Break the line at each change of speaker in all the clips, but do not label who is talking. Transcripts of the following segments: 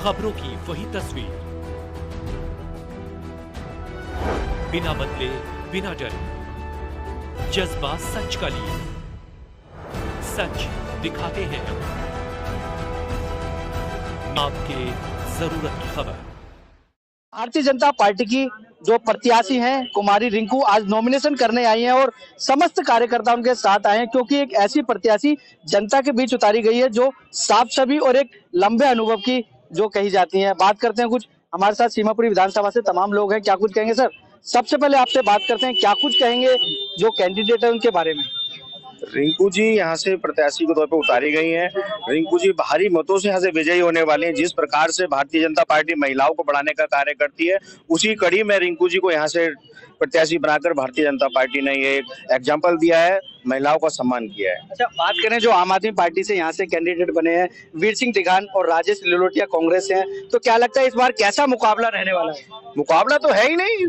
खबरों की वही तस्वीर, बिना बदले बिना डरे, जज्बा सच का लिए, सच दिखाते हैं आपके जरूरत की खबर।
भारतीय जनता पार्टी की जो प्रत्याशी हैं कुमारी रिंकू आज नॉमिनेशन करने आई हैं और समस्त कार्यकर्ता उनके साथ आए हैं, क्योंकि एक ऐसी प्रत्याशी जनता के बीच उतारी गई है जो साफ छवि और एक लंबे अनुभव की जो कही जाती है। बात करते हैं कुछ हमारे साथ सीमापुरी विधानसभा से तमाम लोग हैं, क्या कुछ कहेंगे सर? सबसे पहले आपसे बात करते हैं, क्या कुछ कहेंगे जो कैंडिडेट है उनके बारे में?
रिंकू जी यहाँ से प्रत्याशी के तौर पर उतारी गई हैं। रिंकू जी भारी मतों से यहाँ से विजयी होने वाली हैं। जिस प्रकार से भारतीय जनता पार्टी महिलाओं को बढ़ाने का कार्य करती है, उसी कड़ी में रिंकू जी को यहाँ से प्रत्याशी बनाकर भारतीय जनता पार्टी ने ये एक एग्जाम्पल दिया है, महिलाओं का सम्मान किया है।
अच्छा, बात करें जो आम आदमी पार्टी से यहाँ से कैंडिडेट बने हैं वीर सिंह दिगान और राजेश लिलोटिया कांग्रेस से हैं, तो क्या लगता है इस बार कैसा मुकाबला रहने वाला है?
मुकाबला तो है ही नहीं,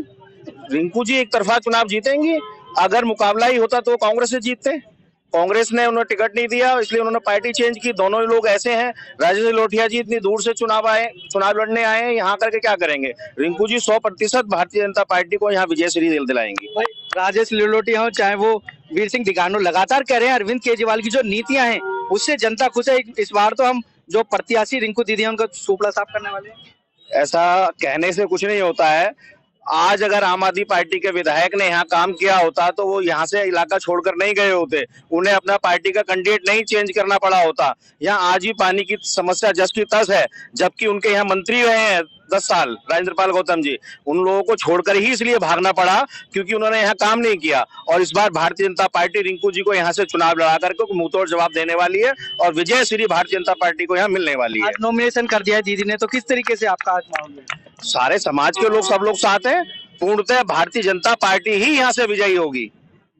रिंकू जी एक तरफा चुनाव जीतेंगी। अगर मुकाबला ही होता तो कांग्रेस से जीतते। कांग्रेस ने उन्हें टिकट नहीं दिया, इसलिए उन्होंने पार्टी चेंज की। दोनों ही लोग ऐसे हैं। राजेश लिलोटिया जी इतनी दूर से चुनाव लड़ने आए हैं, यहाँ करके क्या करेंगे? रिंकू जी 100% भारतीय जनता पार्टी को यहाँ विजय श्री दिलाएंगी।
राजेश लिलोटिया हो चाहे वो वीर सिंह दिगान हो, लगातार कह रहे हैं अरविंद केजरीवाल की जो नीतियां हैं उससे जनता खुश है। इस बार तो हम जो प्रत्याशी रिंकू दीदी है उनका सुपड़ा साफ करने वाले हैं।
ऐसा कहने से कुछ नहीं होता है। आज अगर आम आदमी पार्टी के विधायक ने यहाँ काम किया होता तो वो यहाँ से इलाका छोड़कर नहीं गए होते, उन्हें अपना पार्टी का कैंडिडेट नहीं चेंज करना पड़ा होता। यहाँ आज भी पानी की समस्या जस की तस है, जबकि उनके यहाँ मंत्री रहे हैं 10 साल राजेंद्र पाल गौतम जी। उन लोगों को छोड़कर ही इसलिए भागना पड़ा क्योंकि उन्होंने यहाँ काम नहीं किया। और इस बार भारतीय जनता पार्टी रिंकू जी को यहाँ से चुनाव लड़ा करके मुंहतोड़ जवाब देने वाली है और विजय श्री भारतीय जनता पार्टी को यहाँ मिलने वाली है।
आज नॉमिनेशन कर दिया है दीदी ने, तो किस तरीके से आपका आज माहौल है?
सारे समाज के लोग सब लोग साथ हैं। पूर्णतः भारतीय जनता पार्टी ही यहाँ से विजयी होगी,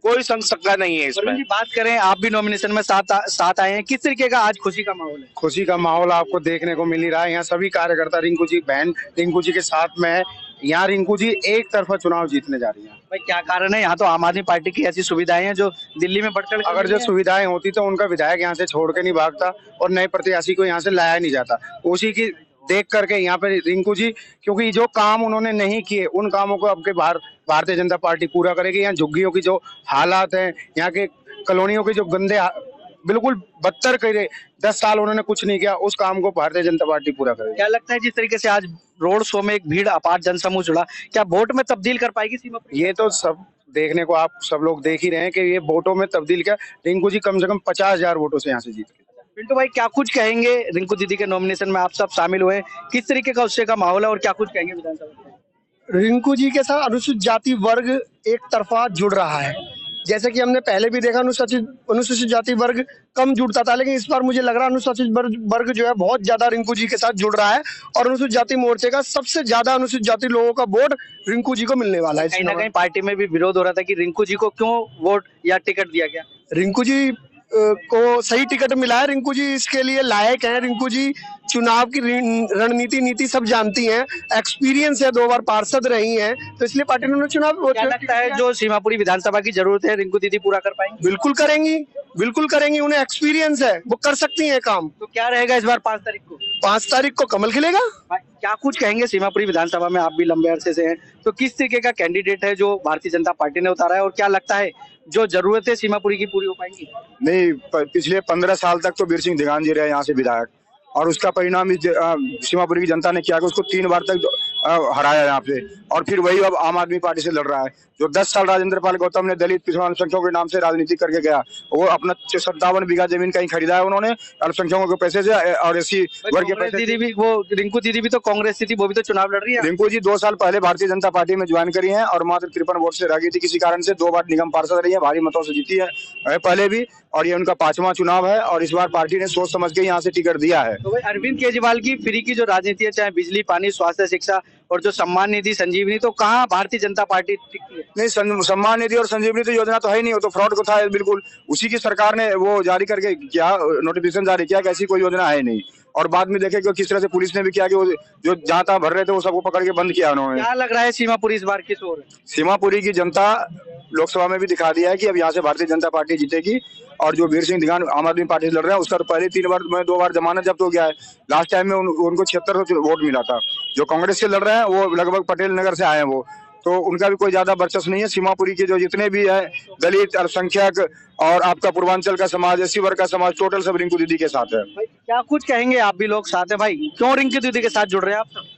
कोई शंका नहीं है इसमें।
बात करें, आप भी नॉमिनेशन में साथ आए हैं, किस तरीके का आज खुशी का माहौल है?
खुशी का माहौल आपको देखने को मिल ही रहा है। यहाँ सभी कार्यकर्ता रिंकू जी बहन रिंकू जी के साथ में है। यहाँ रिंकू जी एक तरफा चुनाव जीतने जा रही है।
भाई क्या कारण है? यहाँ तो आम आदमी पार्टी की ऐसी सुविधाएं हैं जो दिल्ली में बढ़कर,
अगर जो सुविधाएं होती तो उनका विधायक यहाँ से छोड़ के नहीं भागता और नए प्रत्याशी को यहाँ से लाया नहीं जाता। उसी की देख करके यहाँ पे रिंकू जी, क्योंकि जो काम उन्होंने नहीं किए उन कामों को अब के भारतीय जनता पार्टी पूरा करेगी। यहाँ झुग्गियों की जो हालात हैं, यहाँ के कॉलोनियों के जो गंदे बिल्कुल बदतर करे, 10 साल उन्होंने कुछ नहीं किया, उस काम को भारतीय जनता पार्टी पूरा करेगी।
क्या लगता है जिस तरीके से आज रोड शो में एक भीड़ अपार जनसमूह जुड़ा, क्या वोट में तब्दील कर पाएगी सीमा?
ये तो सब देखने को आप सब लोग देख ही रहे हैं कि ये वोटों में तब्दील क्या, रिंकू जी कम से कम 50,000 वोटों से यहाँ से जीत गए।
पिंटू भाई क्या कुछ कहेंगे? रिंकू दीदी के नॉमिनेशन में आप सब शामिल हुए, किस तरीके का उससे का माहौल है और क्या कुछ कहेंगे विधानसभा में?
रिंकू जी के साथ अनुसूचित जाति वर्ग एक तरफा जुड़ रहा है। जैसे कि हमने पहले भी देखा अनुसूचित जाति वर्ग कम जुड़ता था, लेकिन इस बार मुझे लग रहा है अनुसूचित वर्ग जो है बहुत ज्यादा रिंकू जी के साथ जुड़ रहा है और अनुसूचित जाति मोर्चे का सबसे ज्यादा अनुसूचित जाति लोगों का वोट रिंकू जी को मिलने वाला है।
कहीं ना कहीं पार्टी में भी विरोध हो रहा था कि रिंकू जी को क्यों वोट या टिकट दिया गया।
रिंकू जी को सही टिकट मिला है, रिंकू जी इसके लिए लायक है। रिंकू जी चुनाव की रणनीति नीति सब जानती हैं, एक्सपीरियंस है, 2 बार पार्षद रही हैं, तो इसलिए पार्टी ने उन्हें चुनाव।
क्या लगता है जो सीमापुरी विधानसभा की जरूरत है रिंकू दीदी पूरा कर पाएंगी?
बिल्कुल करेंगी, उन्हें एक्सपीरियंस है, वो कर सकती हैं काम।
तो क्या रहेगा इस बार 5 तारीख को?
5 तारीख को कमल खिलेगा।
क्या कुछ कहेंगे? सीमापुरी विधानसभा में आप भी लंबे अरसे से हैं, तो किस तरीके का कैंडिडेट है जो भारतीय जनता पार्टी ने उतारा है और क्या लगता है जो जरूरत है सीमापुरी की पूरी हो पाएंगी?
नहीं, पिछले 15 साल तक तो वीर सिंह दिगान जी रहे यहाँ से विधायक, और उसका परिणाम सीमापुरी की जनता ने किया कि उसको 3 बार तक हराया यहाँ पे, और फिर वही अब आम आदमी पार्टी से लड़ रहा है। जो 10 साल राजेंद्र पाल गौतम ने दलित पिछड़ा अल्पसंख्यकों के नाम से राजनीति करके गया, वो अपना 57 बीघा जमीन कहीं खरीदा है उन्होंने अल्पसंख्यकों के पैसे से और एससी वर्ग के पैसे।
दीदी भी, वो रिंकू दीदी भी तो कांग्रेस से थी, वो भी तो चुनाव लड़ रही है।
रिंकू जी 2 साल पहले भारतीय जनता पार्टी में ज्वाइन करी है और मात्र 53 वोट से रह गई थी किसी कारण से। 2 बार निगम पार्षद रही है, भारी मतों से जीती है पहले भी, और ये उनका 5वां चुनाव है और इस बार पार्टी ने सोच समझ के यहाँ से टिकट दिया है।
तो अरविंद केजरीवाल की फ्री की जो राजनीति है, चाहे बिजली, पानी, स्वास्थ्य, शिक्षा और जो सम्मान निधि, संजीवनी, तो कहाँ भारतीय जनता पार्टी टिकती है?
नहीं, सम्मान निधि और संजीवनी तो योजना तो है ही नहीं, वो तो फ्रॉड को था बिल्कुल। उसी की सरकार ने वो जारी करके क्या नोटिफिकेशन जारी किया कि ऐसी कोई योजना है नहीं, और बाद में देखे कि किस तरह से पुलिस ने भी किया कि वो जो जहाँ तहाँ भर रहे थे वो सबको पकड़ के बंद किया उन्होंने।
क्या लग रहा है सीमापुरी इस बार किस ओर है?
सीमापुरी की जनता लोकसभा में भी दिखा दिया है कि अब यहाँ से भारतीय जनता पार्टी जीतेगी। और जो वीर सिंह दिगान आम आदमी पार्टी से लड़ रहे हैं उसका तो पहले 2 बार जमानत जब्त हो गया है। लास्ट टाइम में उनको 76 वोट मिला था। जो कांग्रेस से लड़ रहे हैं वो लगभग पटेल नगर से आए हैं वो, तो उनका भी कोई ज्यादा वर्चस्व नहीं है। सीमापुरी के जो जितने भी है दलित, अल्पसंख्यक और आपका पूर्वांचल का समाज, एससी वर्ग का समाज, टोटल सब रिंकू दीदी के साथ है।
भाई क्या कुछ कहेंगे, आप भी लोग साथ है भाई, क्यों रिंकू दीदी के साथ जुड़ रहे हैं आप सब?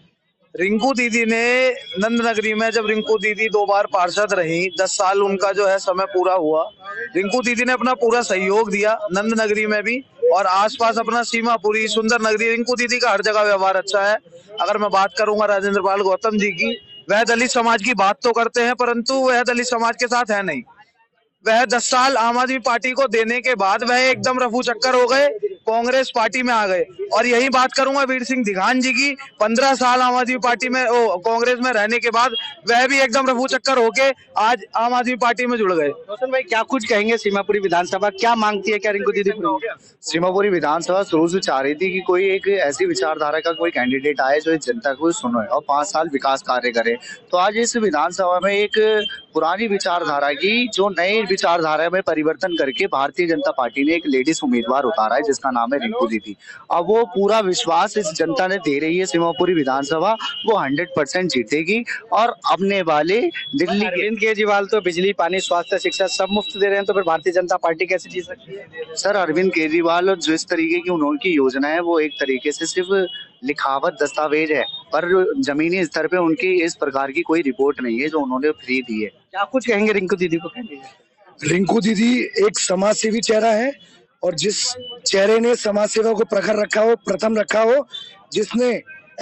रिंकू दीदी ने नंद नगरी में, जब रिंकू दीदी 2 बार पार्षद रही, 10 साल उनका जो है समय पूरा हुआ, रिंकू दीदी ने अपना पूरा सहयोग दिया नंद नगरी में भी और आसपास अपना सीमापुरी, सुंदर नगरी। रिंकू दीदी का हर जगह व्यवहार अच्छा है। अगर मैं बात करूंगा राजेंद्र पाल गौतम जी की, वह दलित समाज की बात तो करते हैं परंतु वह दलित समाज के साथ है नहीं। वह 10 साल आम आदमी पार्टी को देने के बाद वह एकदम रफू चक्कर हो गए, कांग्रेस पार्टी में आ गए। और यही बात करूंगा वीर सिंह दिगान जी की, 15 साल आम आदमी पार्टी में कांग्रेस में रहने के बाद वह भी एकदम रफू चक्कर होके आज आम आदमी पार्टी में जुड़ गए।
रोशन भाई क्या कुछ कहेंगे, सीमापुरी विधानसभा क्या मांगती है, क्या रिंकू दीदी पूरी?
सीमापुरी विधानसभा शुरू से चाह रही थी कि कोई एक ऐसी विचारधारा का कोई कैंडिडेट आए जो इस जनता को सुने और 5 साल विकास कार्य करे। तो आज इस विधानसभा में एक पुरानी विचारधारा की जो नई विचारधारा में परिवर्तन करके भारतीय जनता पार्टी ने एक लेडीज उम्मीदवार उतारा है जिसका नाम है रिंकू दीदी। अब वो पूरा विश्वास इस जनता ने दे रही है सीमापुरी विधानसभा वो 100% जीतेगी और अपने वाले दिल्ली के।
अरविंद केजरीवाल तो बिजली, पानी, स्वास्थ्य, शिक्षा सब मुफ्त दे रहे हैं, तो फिर भारतीय जनता पार्टी कैसे जीत सकती है?
सर अरविंद केजरीवाल और जिस तरीके की उनकी योजना है वो एक तरीके से सिर्फ लिखावट दस्तावेज है, पर जमीनी स्तर पे उनकी इस प्रकार की कोई रिपोर्ट नहीं है जो उन्होंने फ्री दी है।
क्या कुछ कहेंगे रिंकू दीदी को?
रिंकू दीदी एक समाज सेवी चेहरा है और जिस चेहरे ने समाज सेवा को प्रखर रखा हो, प्रथम रखा हो, जिसने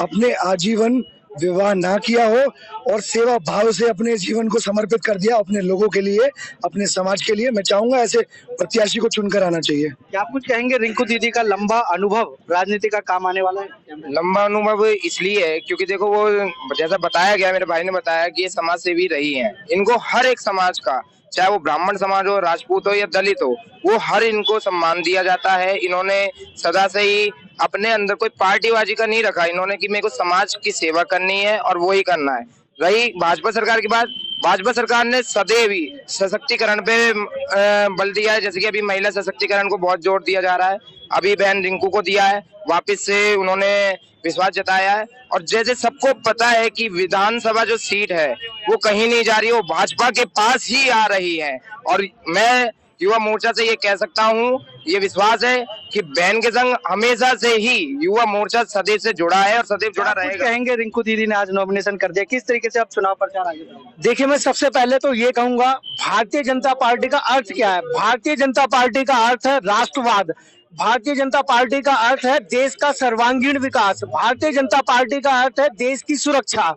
अपने आजीवन विवाह ना किया हो और सेवा भाव से अपने जीवन को समर्पित कर दिया अपने लोगों के लिए, अपने समाज के लिए, मैं चाहूंगा ऐसे प्रत्याशी को चुनकर आना चाहिए।
क्या कुछ कहेंगे, रिंकू दीदी का लंबा अनुभव राजनीति का काम आने वाला है?
लंबा अनुभव इसलिए है क्योंकि देखो वो जैसा बताया गया, मेरे भाई ने बताया कि ये समाज सेवी रही हैं। इनको हर एक समाज का, चाहे वो ब्राह्मण समाज हो, राजपूत हो या दलित हो, वो हर इनको सम्मान दिया जाता है। इन्होंने सदा से ही अपने अंदर कोई पार्टीबाजी का नहीं रखा इन्होंने कि मेरे को समाज की सेवा करनी है और वो ही करना है। रही भाजपा सरकार की बात, भाजपा सरकार ने सदैव ही सशक्तिकरण पे बल दिया है। जैसे कि अभी महिला सशक्तिकरण को बहुत जोर दिया जा रहा है, अभी बहन रिंकू को दिया है, वापस से उन्होंने विश्वास जताया है। और जैसे सबको पता है कि विधानसभा जो सीट है वो कहीं नहीं जा रही, वो भाजपा के पास ही आ रही है। और मैं युवा मोर्चा से ये कह सकता हूँ, ये विश्वास है कि बहन के संग हमेशा से ही युवा मोर्चा सदैव से जुड़ा है और सदैव जुड़ा रहेगा।
कहेंगे रिंकू दीदी ने आज नॉमिनेशन कर दिया, किस तरीके से आप चुनाव प्रचार आगे बढ़ेगा? देखिए मैं सबसे पहले तो ये कहूंगा, भारतीय जनता पार्टी का अर्थ क्या है? भारतीय जनता पार्टी का अर्थ है राष्ट्रवाद। भारतीय जनता पार्टी का अर्थ है देश का सर्वांगीण विकास। भारतीय जनता पार्टी का अर्थ है देश की सुरक्षा।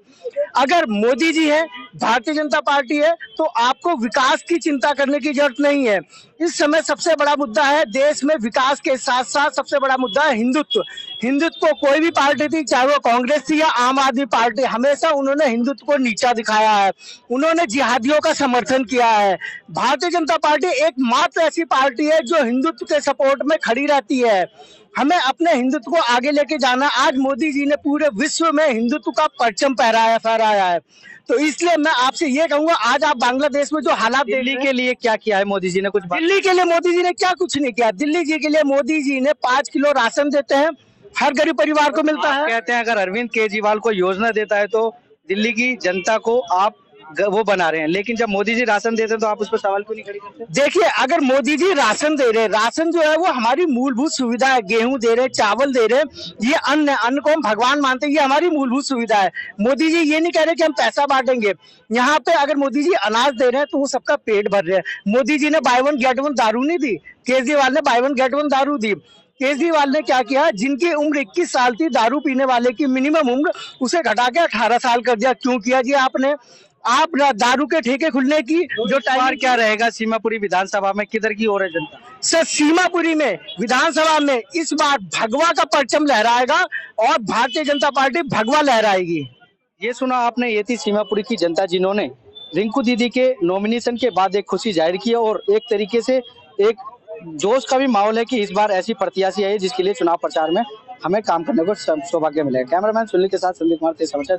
अगर मोदी जी है, भारतीय जनता पार्टी है, तो आपको विकास की चिंता करने की जरूरत नहीं है। इस समय सबसे बड़ा मुद्दा है देश में विकास के साथ साथ सबसे बड़ा मुद्दा है हिंदुत्व। हिंदुत्व को कोई भी पार्टी थी, चाहे वो कांग्रेस थी या आम आदमी पार्टी, हमेशा उन्होंने हिंदुत्व को नीचा दिखाया है। उन्होंने जिहादियों का समर्थन किया है। भारतीय जनता पार्टी एकमात्र ऐसी पार्टी है जो हिंदुत्व के सपोर्ट में खड़ी रहती है। हमें अपने हिंदुत्व को आगे लेके जाना। आज मोदी जी ने पूरे विश्व में हिंदुत्व का परचम फहराया है, तो इसलिए मैं आपसे ये कहूंगा, आज आप बांग्लादेश में जो हालात, दिल्ली के लिए क्या किया है मोदी जी ने? कुछ दिल्ली के लिए मोदी जी ने क्या कुछ नहीं किया। दिल्ली जी के लिए मोदी जी ने 5 किलो राशन देते हैं, हर गरीब परिवार को मिलता है। कहते हैं अगर अरविंद केजरीवाल को योजना देता है तो दिल्ली की जनता को आप वो बना रहे हैं, लेकिन जब मोदी जी राशन देते हैं तो आप उस पर सवाल क्यों नहीं खड़ी करते? देखिए अगर मोदी जी राशन दे रहे हैं, राशन जो है वो हमारी मूलभूत सुविधा है। गेहूं दे रहे, चावल दे रहे, ये अन्न को हम भगवान मानते हैं, ये हमारी मूलभूत सुविधा है। मोदी जी ये नहीं कह रहे कि हम पैसा बांटेंगे। यहाँ पे अगर मोदी जी अनाज दे रहे हैं तो वो सबका पेट भर रहे हैं। मोदी जी ने बाय वन गेट वन दारू नहीं दी, केजरीवाल ने बाय वन गेट वन दारू दी। केजरीवाल ने क्या किया, जिनकी उम्र 21 साल थी, दारू पीने वाले की मिनिमम उम्र उसे घटा के 18 साल कर दिया। क्यों किया जी आपने? आप दारू के ठेके खुलने की जो टाइम क्या रहेगा सीमापुरी विधानसभा में, किधर की ओर है जनता? सर सीमापुरी में विधानसभा में इस बार भगवा का परचम लहराएगा और भारतीय जनता पार्टी भगवा लहराएगी। ये सुना आपने, ये थी सीमापुरी की जनता जिन्होंने रिंकू दीदी के नॉमिनेशन के बाद एक खुशी जाहिर की और एक तरीके से एक जोश का भी माहौल है कि इस बार ऐसी प्रत्याशी है जिसके लिए चुनाव प्रचार में हमें काम करने को सौभाग्य मिलेगा। कैमरामैन सुनील के साथ संदीप कुमार, तेज समाचार।